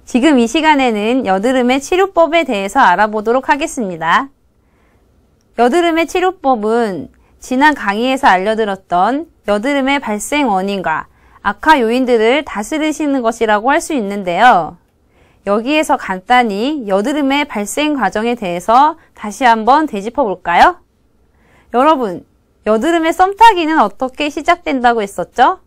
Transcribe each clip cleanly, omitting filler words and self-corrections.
지금 이 시간에는 여드름의 치료법에 대해서 알아보도록 하겠습니다. 여드름의 치료법은 지난 강의에서 알려드렸던 여드름의 발생 원인과 악화 요인들을 다스리시는 것이라고 할 수 있는데요. 여기에서 간단히 여드름의 발생 과정에 대해서 다시 한번 되짚어 볼까요? 여러분, 여드름의 썸타기는 어떻게 시작된다고 했었죠?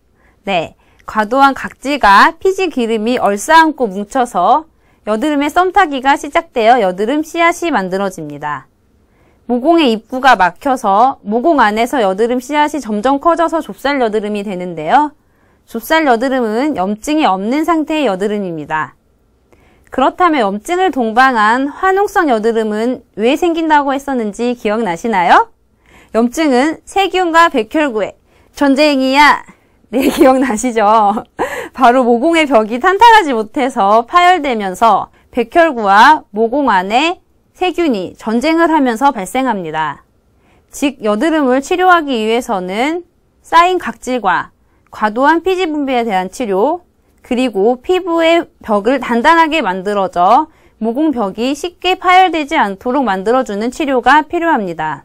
네, 과도한 각질과 피지 기름이 얼싸안고 뭉쳐서 여드름의 썸타기가 시작되어 여드름 씨앗이 만들어집니다. 모공의 입구가 막혀서 모공 안에서 여드름 씨앗이 점점 커져서 좁쌀 여드름이 되는데요. 좁쌀 여드름은 염증이 없는 상태의 여드름입니다. 그렇다면 염증을 동반한 화농성 여드름은 왜 생긴다고 했었는지 기억나시나요? 염증은 세균과 백혈구의 전쟁이야. 네, 기억나시죠? 바로 모공의 벽이 탄탄하지 못해서 파열되면서 백혈구와 모공 안에 세균이 전쟁을 하면서 발생합니다. 즉, 여드름을 치료하기 위해서는 쌓인 각질과 과도한 피지 분비에 대한 치료, 그리고 피부의 벽을 단단하게 만들어줘 모공벽이 쉽게 파열되지 않도록 만들어주는 치료가 필요합니다.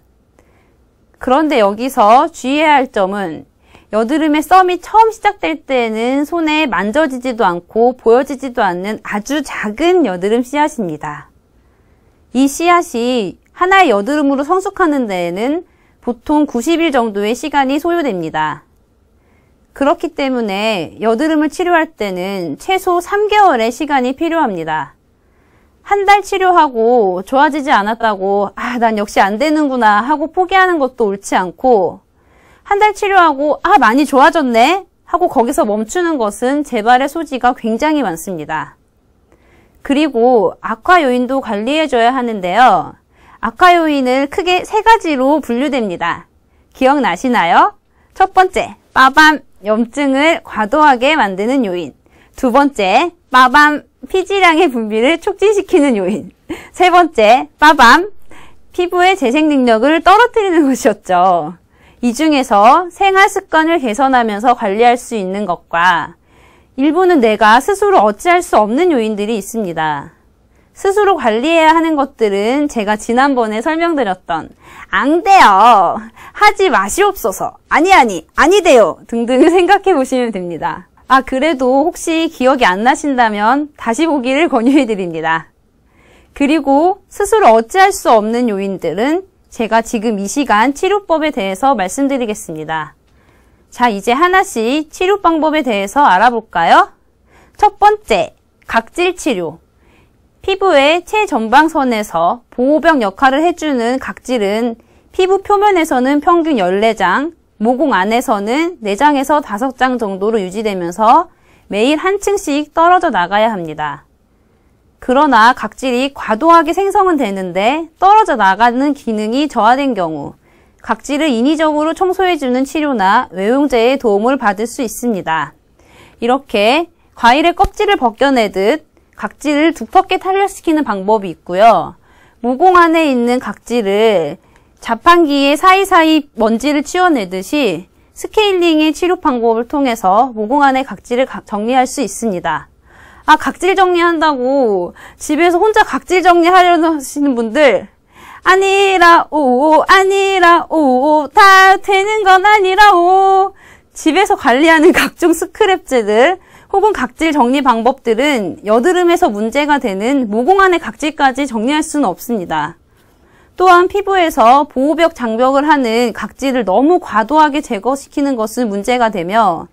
그런데 여기서 주의해야 할 점은 여드름의 썸이 처음 시작될 때는 손에 만져지지도 않고 보여지지도 않는 아주 작은 여드름 씨앗입니다. 이 씨앗이 하나의 여드름으로 성숙하는 데에는 보통 90일 정도의 시간이 소요됩니다. 그렇기 때문에 여드름을 치료할 때는 최소 3개월의 시간이 필요합니다. 한 달 치료하고 좋아지지 않았다고 난 역시 안 되는구나 하고 포기하는 것도 옳지 않고 한 달 치료하고 많이 좋아졌네 하고 거기서 멈추는 것은 재발의 소지가 굉장히 많습니다. 그리고 악화 요인도 관리해줘야 하는데요. 악화 요인을 크게 3가지로 분류됩니다. 기억나시나요? 첫 번째, 빠밤, 염증을 과도하게 만드는 요인. 두 번째, 빠밤, 피지량의 분비를 촉진시키는 요인. 세 번째, 빠밤, 피부의 재생 능력을 떨어뜨리는 것이었죠. 이 중에서 생활 습관을 개선하면서 관리할 수 있는 것과 일부는 내가 스스로 어찌할 수 없는 요인들이 있습니다. 스스로 관리해야 하는 것들은 제가 지난번에 설명드렸던 안 돼요, 하지 마시옵소서, 아니돼요 등등을 생각해 보시면 됩니다. 그래도 혹시 기억이 안 나신다면 다시 보기를 권유해 드립니다. 그리고 스스로 어찌할 수 없는 요인들은 제가 지금 이 시간 치료법에 대해서 말씀드리겠습니다. 자, 이제 하나씩 치료 방법에 대해서 알아볼까요? 첫 번째, 각질 치료. 피부의 최전방선에서 보호벽 역할을 해주는 각질은 피부 표면에서는 평균 14장, 모공 안에서는 4장에서 5장 정도로 유지되면서 매일 한 층씩 떨어져 나가야 합니다. 그러나 각질이 과도하게 생성은 되는데 떨어져 나가는 기능이 저하된 경우 각질을 인위적으로 청소해주는 치료나 외용제의 도움을 받을 수 있습니다. 이렇게 과일의 껍질을 벗겨내듯 각질을 두텁게 탄력시키는 방법이 있고요. 모공 안에 있는 각질을 자판기에 사이사이 먼지를 치워내듯이 스케일링의 치료 방법을 통해서 모공 안의 각질을 정리할 수 있습니다. 각질 정리한다고 집에서 혼자 각질 정리하려는 하시는 분들, 아니라 오 다 되는 건 아니라 오. 집에서 관리하는 각종 스크랩제들 혹은 각질 정리 방법들은 여드름에서 문제가 되는 모공 안의 각질까지 정리할 수는 없습니다. 또한 피부에서 보호벽 장벽을 하는 각질을 너무 과도하게 제거시키는 것은 문제가 되며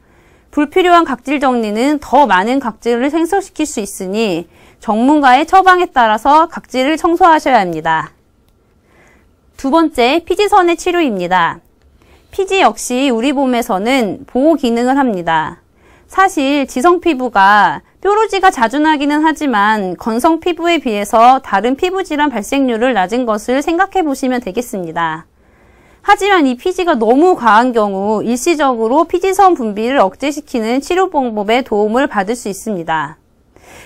불필요한 각질 정리는 더 많은 각질을 생성시킬 수 있으니 전문가의 처방에 따라서 각질을 청소하셔야 합니다. 두 번째, 피지선의 치료입니다. 피지 역시 우리 몸에서는 보호 기능을 합니다. 사실 지성 피부가 뾰루지가 자주 나기는 하지만 건성 피부에 비해서 다른 피부 질환 발생률을 낮은 것을 생각해 보시면 되겠습니다. 하지만 이 피지가 너무 과한 경우 일시적으로 피지선 분비를 억제시키는 치료 방법에 도움을 받을 수 있습니다.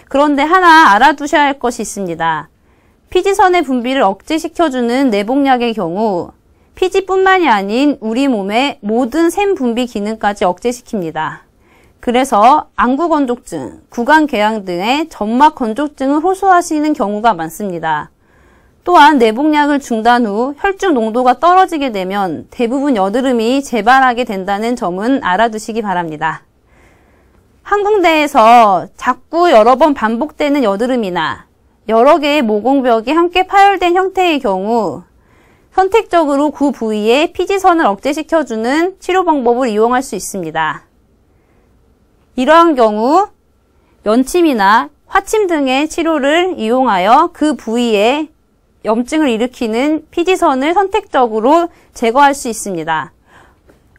그런데 하나 알아두셔야 할 것이 있습니다. 피지선의 분비를 억제시켜주는 내복약의 경우 피지뿐만이 아닌 우리 몸의 모든 샘 분비 기능까지 억제시킵니다. 그래서 안구건조증, 구강궤양 등의 점막건조증을 호소하시는 경우가 많습니다. 또한 내복약을 중단 후 혈중 농도가 떨어지게 되면 대부분 여드름이 재발하게 된다는 점은 알아두시기 바랍니다. 항공대에서 자꾸 여러 번 반복되는 여드름이나 여러 개의 모공벽이 함께 파열된 형태의 경우 선택적으로 그 부위에 피지선을 억제시켜주는 치료 방법을 이용할 수 있습니다. 이러한 경우 면침이나 화침 등의 치료를 이용하여 그 부위에 염증을 일으키는 피지선을 선택적으로 제거할 수 있습니다.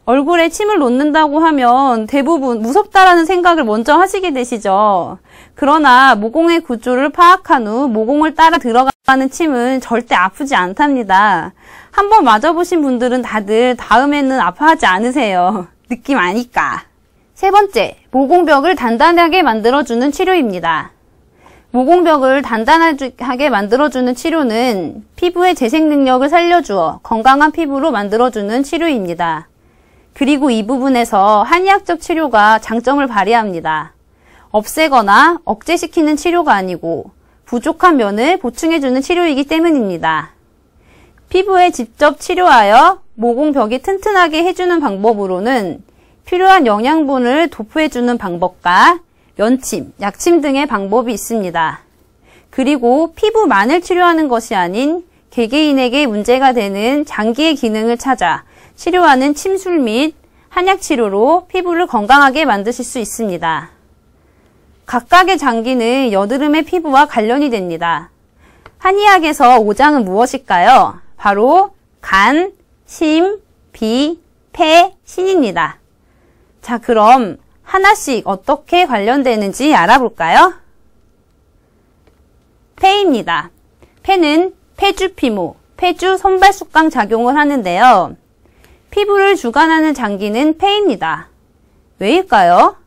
얼굴에 침을 놓는다고 하면 대부분 무섭다라는 생각을 먼저 하시게 되시죠. 그러나 모공의 구조를 파악한 후 모공을 따라 들어가는 침은 절대 아프지 않답니다. 한번 맞아보신 분들은 다들 다음에는 아파하지 않으세요. 느낌 아니까. 세 번째, 모공벽을 단단하게 만들어주는 치료입니다. 모공벽을 단단하게 만들어주는 치료는 피부의 재생 능력을 살려주어 건강한 피부로 만들어주는 치료입니다. 그리고 이 부분에서 한의학적 치료가 장점을 발휘합니다. 없애거나 억제시키는 치료가 아니고 부족한 면을 보충해주는 치료이기 때문입니다. 피부에 직접 치료하여 모공벽이 튼튼하게 해주는 방법으로는 필요한 영양분을 도포해주는 방법과 면침, 약침 등의 방법이 있습니다. 그리고 피부만을 치료하는 것이 아닌 개개인에게 문제가 되는 장기의 기능을 찾아 치료하는 침술 및 한약 치료로 피부를 건강하게 만드실 수 있습니다. 각각의 장기는 여드름의 피부와 관련이 됩니다. 한의학에서 오장은 무엇일까요? 바로 간, 심, 비, 폐, 신입니다. 자, 그럼 하나씩 어떻게 관련되는지 알아볼까요? 폐입니다. 폐는 폐주피모, 폐주 선발숙강 작용을 하는데요. 피부를 주관하는 장기는 폐입니다. 왜일까요?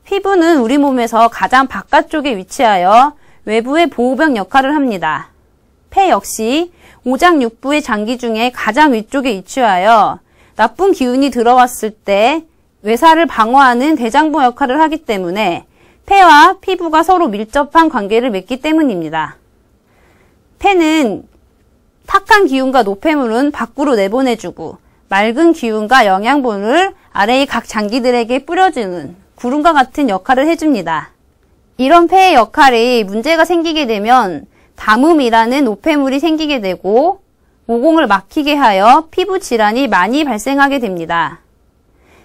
피부는 우리 몸에서 가장 바깥쪽에 위치하여 외부의 보호벽 역할을 합니다. 폐 역시 오장육부의 장기 중에 가장 위쪽에 위치하여 나쁜 기운이 들어왔을 때 외사를 방어하는 대장부 역할을 하기 때문에 폐와 피부가 서로 밀접한 관계를 맺기 때문입니다. 폐는 탁한 기운과 노폐물은 밖으로 내보내주고 맑은 기운과 영양분을 아래의 각 장기들에게 뿌려주는 구름과 같은 역할을 해줍니다. 이런 폐의 역할이 문제가 생기게 되면 담음이라는 노폐물이 생기게 되고 모공을 막히게 하여 피부 질환이 많이 발생하게 됩니다.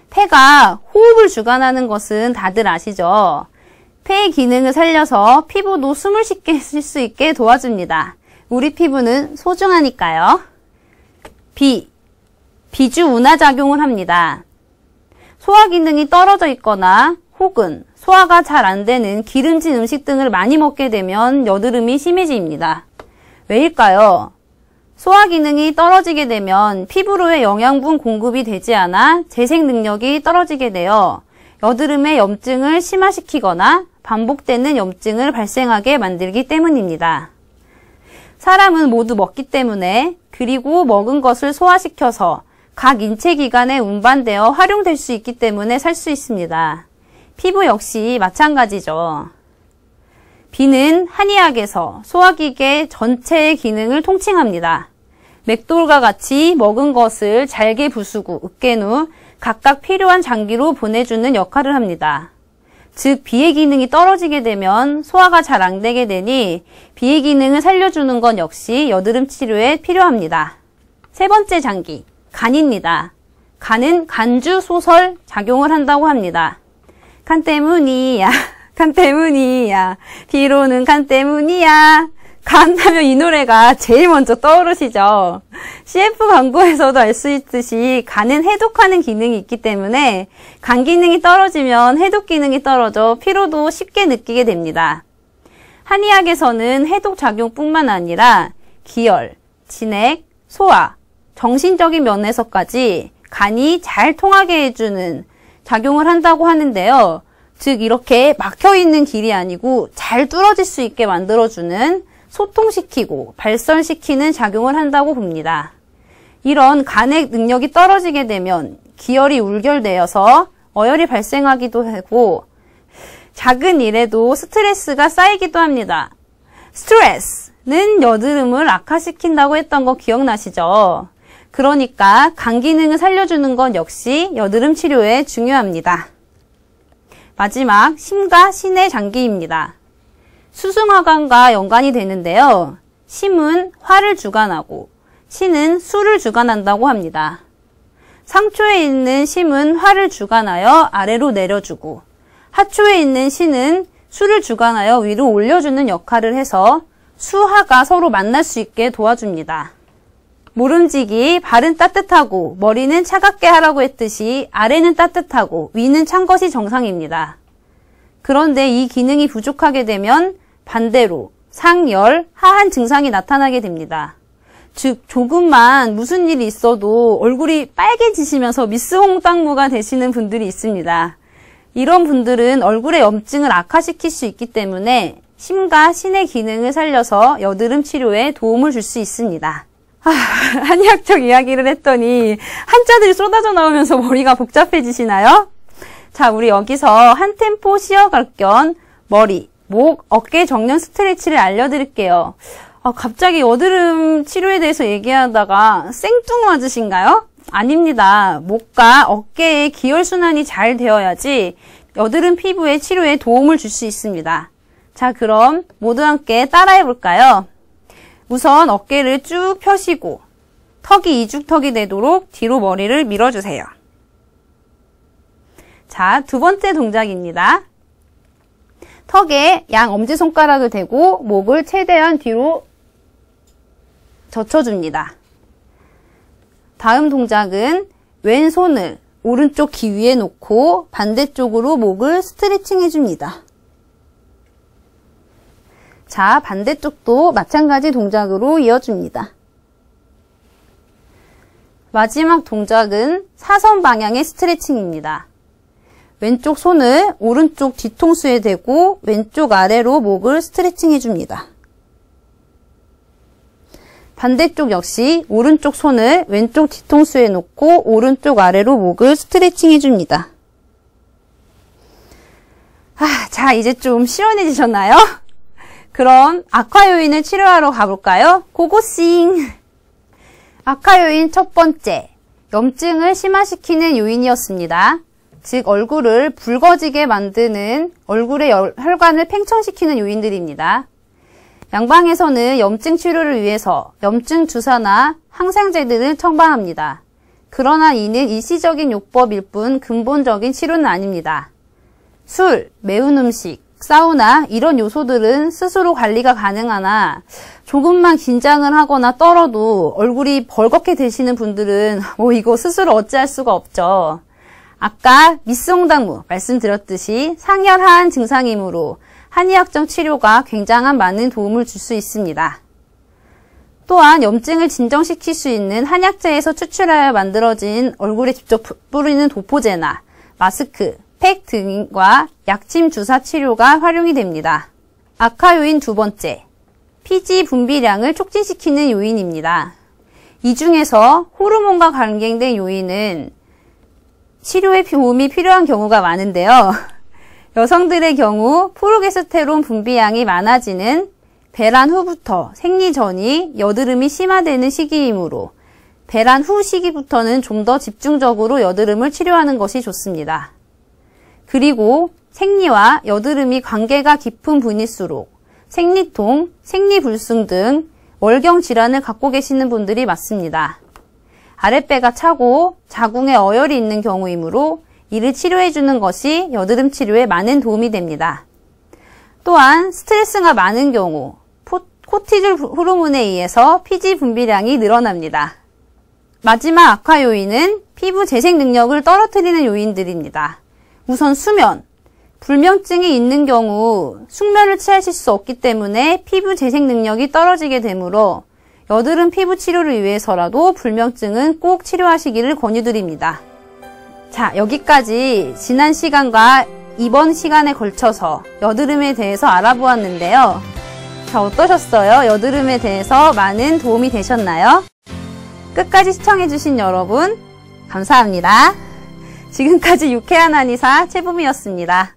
폐가 호흡을 주관하는 것은 다들 아시죠? 폐의 기능을 살려서 피부도 숨을 쉽게 쉴 수 있게 도와줍니다. 우리 피부는 소중하니까요. 비주 운하 작용을 합니다. 소화 기능이 떨어져 있거나 혹은 소화가 잘 안 되는 기름진 음식 등을 많이 먹게 되면 여드름이 심해집니다. 왜일까요? 소화 기능이 떨어지게 되면 피부로의 영양분 공급이 되지 않아 재생 능력이 떨어지게 되어 여드름의 염증을 심화시키거나 반복되는 염증을 발생하게 만들기 때문입니다. 사람은 모두 먹기 때문에 그리고 먹은 것을 소화시켜서 각 인체기관에 운반되어 활용될 수 있기 때문에 살 수 있습니다. 피부 역시 마찬가지죠. 비는 한의학에서 소화기계 전체의 기능을 통칭합니다. 맥돌과 같이 먹은 것을 잘게 부수고 으깬 후 각각 필요한 장기로 보내주는 역할을 합니다. 즉 비의 기능이 떨어지게 되면 소화가 잘 안 되게 되니 비의 기능을 살려주는 건 역시 여드름 치료에 필요합니다. 세 번째 장기, 간입니다. 간은 간주 소설 작용을 한다고 합니다. 간 때문이야, 간 때문이야, 비로는 간 때문이야. 간 하면 이 노래가 제일 먼저 떠오르시죠. CF 광고에서도 알 수 있듯이 간은 해독하는 기능이 있기 때문에 간 기능이 떨어지면 해독 기능이 떨어져 피로도 쉽게 느끼게 됩니다. 한의학에서는 해독 작용뿐만 아니라 기혈, 진액, 소화, 정신적인 면에서까지 간이 잘 통하게 해주는 작용을 한다고 하는데요. 즉 이렇게 막혀있는 길이 아니고 잘 뚫어질 수 있게 만들어주는 소통시키고 발설시키는 작용을 한다고 봅니다. 이런 간의 능력이 떨어지게 되면 기혈이 울결되어서 어혈이 발생하기도 하고 작은 일에도 스트레스가 쌓이기도 합니다. 스트레스는 여드름을 악화시킨다고 했던 거 기억나시죠? 그러니까 간 기능을 살려주는 건 역시 여드름 치료에 중요합니다. 마지막, 심과 신의 장기입니다. 수승화관과 연관이 되는데요. 심은 화를 주관하고 신은 수를 주관한다고 합니다. 상초에 있는 심은 화를 주관하여 아래로 내려주고 하초에 있는 신은 수를 주관하여 위로 올려주는 역할을 해서 수하가 서로 만날 수 있게 도와줍니다. 모름지기 발은 따뜻하고 머리는 차갑게 하라고 했듯이 아래는 따뜻하고 위는 찬 것이 정상입니다. 그런데 이 기능이 부족하게 되면 반대로 상열, 하한 증상이 나타나게 됩니다. 즉 조금만 무슨 일이 있어도 얼굴이 빨개지시면서 미스 홍당무가 되시는 분들이 있습니다. 이런 분들은 얼굴의 염증을 악화시킬 수 있기 때문에 심과 신의 기능을 살려서 여드름 치료에 도움을 줄 수 있습니다. 한의학적 이야기를 했더니 한자들이 쏟아져 나오면서 머리가 복잡해지시나요? 자, 우리 여기서 한 템포 쉬어갈 겸 머리, 목, 어깨 정렬 스트레치를 알려드릴게요. 갑자기 여드름 치료에 대해서 얘기하다가 생뚱맞으신가요? 아닙니다. 목과 어깨의 기혈순환이 잘 되어야지 여드름 피부의 치료에 도움을 줄 수 있습니다. 자, 그럼 모두 함께 따라해 볼까요? 우선 어깨를 쭉 펴시고 턱이 이중턱이 되도록 뒤로 머리를 밀어주세요. 자, 두 번째 동작입니다. 턱에 양 엄지손가락을 대고 목을 최대한 뒤로 젖혀줍니다. 다음 동작은 왼손을 오른쪽 귀 위에 놓고 반대쪽으로 목을 스트레칭 해줍니다. 자, 반대쪽도 마찬가지 동작으로 이어줍니다. 마지막 동작은 사선 방향의 스트레칭입니다. 왼쪽 손을 오른쪽 뒤통수에 대고 왼쪽 아래로 목을 스트레칭 해줍니다. 반대쪽 역시 오른쪽 손을 왼쪽 뒤통수에 놓고 오른쪽 아래로 목을 스트레칭 해줍니다. 자, 이제 좀 시원해지셨나요? 그럼 악화 요인을 치료하러 가볼까요? 고고싱! 악화 요인 첫 번째, 염증을 심화시키는 요인이었습니다. 즉 얼굴을 붉어지게 만드는 얼굴의 혈관을 팽창시키는 요인들입니다. 양방에서는 염증 치료를 위해서 염증 주사나 항생제들을 처방합니다. 그러나 이는 일시적인 요법일 뿐 근본적인 치료는 아닙니다. 술, 매운 음식, 사우나 이런 요소들은 스스로 관리가 가능하나 조금만 긴장을 하거나 떨어도 얼굴이 벌겋게 되시는 분들은 이거 스스로 어찌할 수가 없죠. 아까 미스 홍당무 말씀드렸듯이 상열 하한 증상이므로 한의학적 치료가 굉장한 많은 도움을 줄 수 있습니다. 또한 염증을 진정시킬 수 있는 한약재에서 추출하여 만들어진 얼굴에 직접 뿌리는 도포제나 마스크, 팩 등과 약침 주사 치료가 활용이 됩니다. 악화 요인 두 번째, 피지 분비량을 촉진시키는 요인입니다. 이 중에서 호르몬과 관계된 요인은 치료에 도움이 필요한 경우가 많은데요. 여성들의 경우 프로게스테론 분비량이 많아지는 배란 후부터 생리 전이 여드름이 심화되는 시기이므로 배란 후 시기부터는 좀 더 집중적으로 여드름을 치료하는 것이 좋습니다. 그리고 생리와 여드름이 관계가 깊은 분일수록 생리통, 생리불순 등 월경 질환을 갖고 계시는 분들이 많습니다. 아랫배가 차고 자궁에 어혈이 있는 경우이므로 이를 치료해주는 것이 여드름 치료에 많은 도움이 됩니다. 또한 스트레스가 많은 경우 코티졸 호르몬에 의해서 피지 분비량이 늘어납니다. 마지막 악화 요인은 피부 재생 능력을 떨어뜨리는 요인들입니다. 우선 수면, 불면증이 있는 경우 숙면을 취하실 수 없기 때문에 피부 재생 능력이 떨어지게 되므로 여드름 피부 치료를 위해서라도 불면증은 꼭 치료하시기를 권유드립니다. 자, 여기까지 지난 시간과 이번 시간에 걸쳐서 여드름에 대해서 알아보았는데요. 자, 어떠셨어요? 여드름에 대해서 많은 도움이 되셨나요? 끝까지 시청해주신 여러분 감사합니다. 지금까지 유쾌한 한의사 최부미였습니다.